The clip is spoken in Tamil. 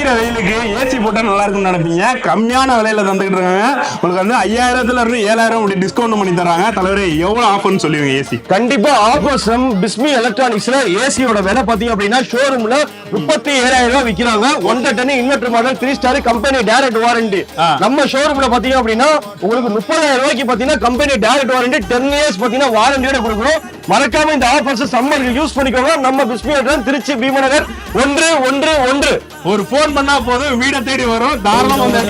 அடிக்கிற வெயிலுக்கு ஏசி போட்டா நல்லா இருக்கும்னு நினைப்பீங்க. கம்மியான விலையில தந்துகிட்டு இருக்காங்க. உங்களுக்கு வந்து 5000ல இருந்து 7000 அப்படி டிஸ்கவுண்ட் பண்ணி தராங்க. தலைவரே எவ்வளவு ஆஃபர்னு சொல்லுவீங்க ஏசி? கண்டிப்பா ஆஃபர்ஸ் பிஸ்மி எலக்ட்ரானிக்ஸ்ல ஏசியோட விலை பாத்தீங்க அப்படின்னா ஷோரூம்ல 37,000 ரூபாய் விக்கிறாங்க. 1 ton inverter model 3 star company direct warranty. நம்ம ஷோரூம்ல பாத்தீங்க அப்படின்னா உங்களுக்கு 30,000 ரூபாய்க்கு பாத்தீங்கன்னா கம்பெனி டைரக்ட் வாரண்டி 10 இயர்ஸ் பாத்தீங்கன்னா வாரண்டியோட கொடுக்குறோம். மறக்காம இந்த ஆஃபர்ஸ் சம்மருக்கு யூஸ் பண்ணிக்கோங்க. நம்ம பிஸ்மி எலக்ட்ரானிக்ஸ் திருச்சி பீமநகர் 111. ஒரு போன் பண்ணா போதும் வீட தேடி வரும். தாராளமா வந்து